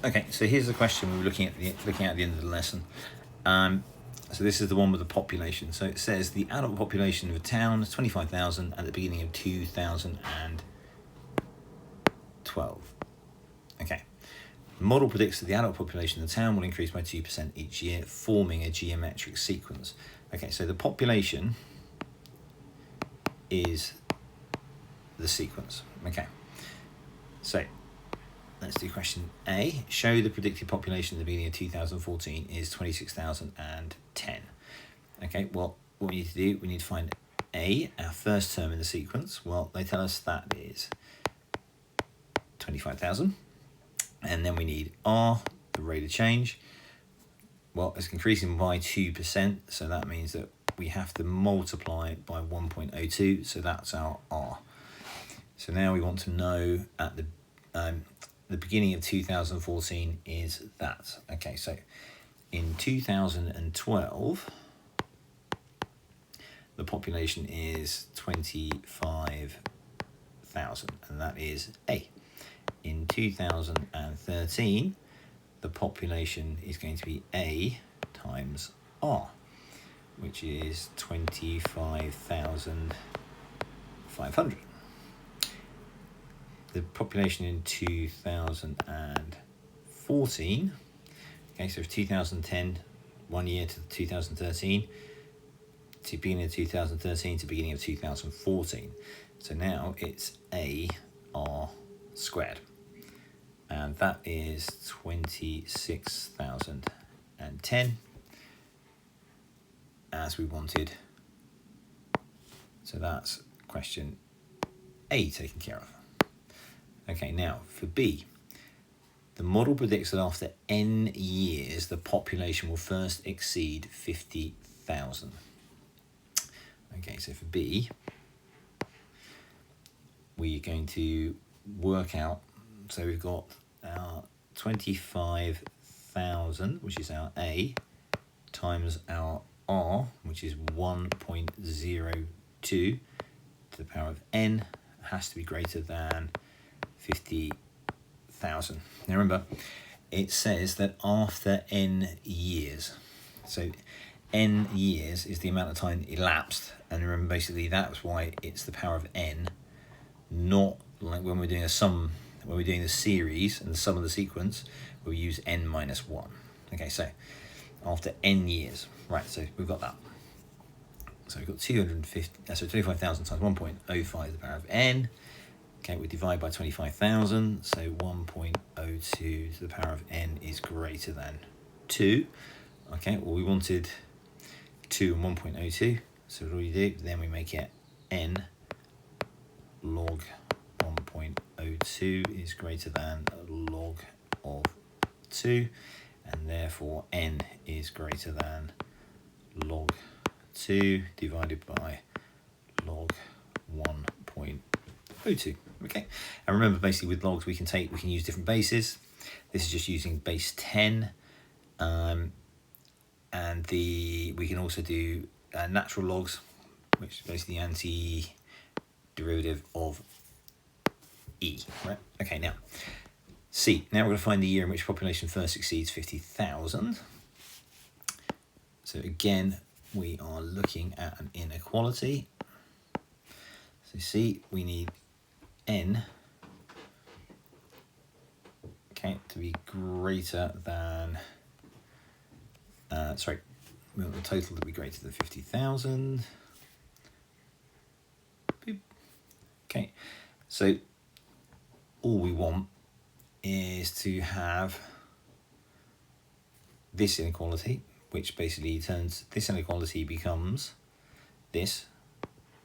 Okay, so here's the question we were looking at the end of the lesson. So this is the one with the population. So it says the adult population of a town is 25,000 at the beginning of 2012. Okay. The model predicts that the adult population of the town will increase by 2% each year, forming a geometric sequence. Okay, so the population is the sequence. Okay. So let's do question A. Show the predicted population at the beginning of 2014 is 26,010. Okay, well, what we need to do, we need to find A, our first term in the sequence. Well, they tell us that is 25,000. And then we need R, the rate of change. Well, it's increasing by 2%, so that means that we have to multiply by 1.02, so that's our R. So now we want to know at the beginning of 2014 is that. Okay, so in 2012, the population is 25,000, and that is A. In 2013, the population is going to be A times R, which is 25,500. The population in 2014, okay, so 2010, 1 year to 2013, to beginning of 2013 to beginning of 2014. So now it's AR squared. And that is 26,010 as we wanted. So that's question A taken care of. Okay, now for B, the model predicts that after n years, the population will first exceed 50,000. Okay, so for B, we're going to work out, so we've got our 25,000, which is our A, times our R, which is 1.02 to the power of n, has to be greater than 50,000. Now remember, it says that after n years, so n years is the amount of time elapsed, and remember basically that's why it's the power of n, not like when we're doing a sum, when we're doing the series and the sum of the sequence, we'll use n minus 1. Okay, so after n years, right, so we've got that. So we've got 25,000 times 1.05 to the power of n. Okay, we divide by 25,000, so 1.02 to the power of n is greater than 2. Okay, well we wanted 2 and 1.02, so what do we do? Then we make it n log 1.02 is greater than log of 2, and therefore n is greater than log 2 divided by log 1.02. Okay, and remember basically with logs we can use different bases. This is just using base 10, and we can also do natural logs, which is basically the anti-derivative of e, right? Okay, now C. Now we're going to find the year in which population first exceeds 50,000. So again, we are looking at an inequality. So C, we need n, okay, to be greater than, we want the total to be greater than 50,000. Okay, so all we want is to have this inequality, which basically turns this inequality becomes this.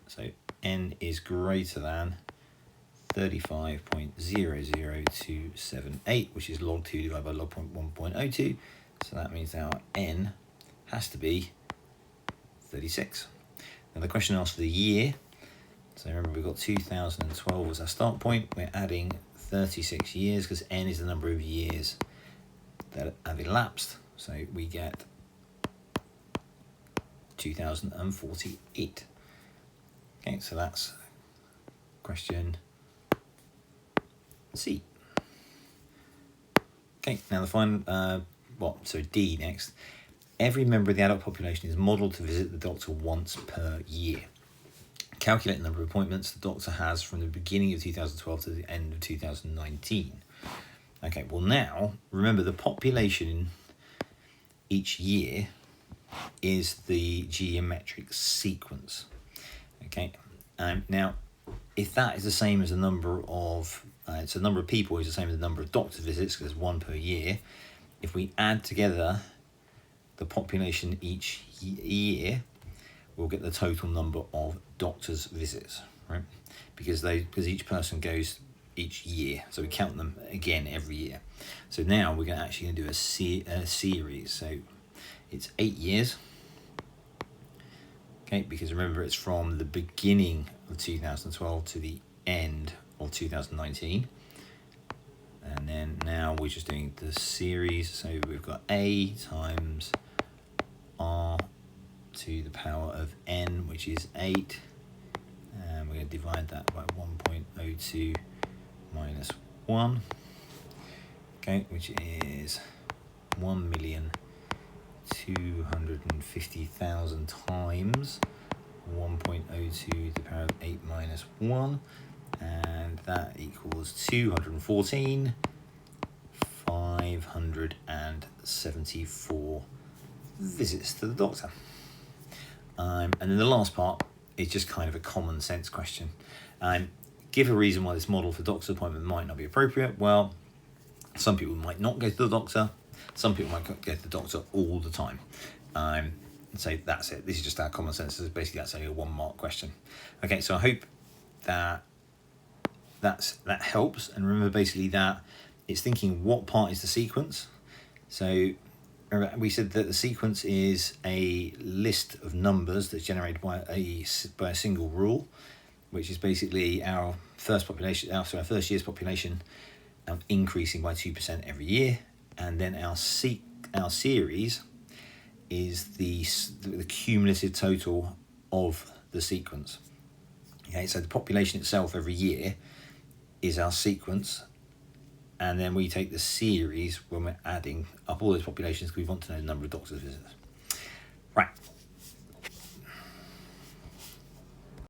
So n is greater than 35.00278, which is log 2 divided by log 1.02. So that means our n has to be 36. Now the question asks for the year. So remember we've got 2012 as our start point. We're adding 36 years because n is the number of years that have elapsed. So we get 2048. Okay, so that's question C. Okay, now the final, D next. Every member of the adult population is modelled to visit the doctor once per year. Calculate the number of appointments the doctor has from the beginning of 2012 to the end of 2019. Okay, well now, remember the population each year is the geometric sequence. Okay, now if that is the same as the number of, so the number of people is the same as the number of doctor visits, because there's one per year. If we add together the population each year, we'll get the total number of doctor's visits, right? Because each person goes each year, so we count them again every year. So now we're going to actually do a series. So it's 8 years. Okay, because remember it's from the beginning of 2012 to the end of 2019. And then now we're just doing the series. So we've got A times R to the power of n, which is 8. And we're going to divide that by 1.02 minus 1. Okay, which is 1,250,000 times 1.02 to the power of 8 minus 1. And that equals 214,574 visits to the doctor. And then the last part is just kind of a common sense question. Give a reason why this model for doctor's appointment might not be appropriate. Well, some people might not go to the doctor. Some people might go to the doctor all the time. So that's it. This is just our common sense. Basically, that's only a 1 mark question. Okay, so I hope that helps. And remember basically that it's thinking what part is the sequence. So remember we said that the sequence is a list of numbers that's generated by a single rule, which is basically our first year's population increasing by 2% every year. And then our series is the cumulative total of the sequence. Okay, so the population itself every year is our sequence, and then we take the series when we're adding up all those populations because we want to know the number of doctor's visits. Right,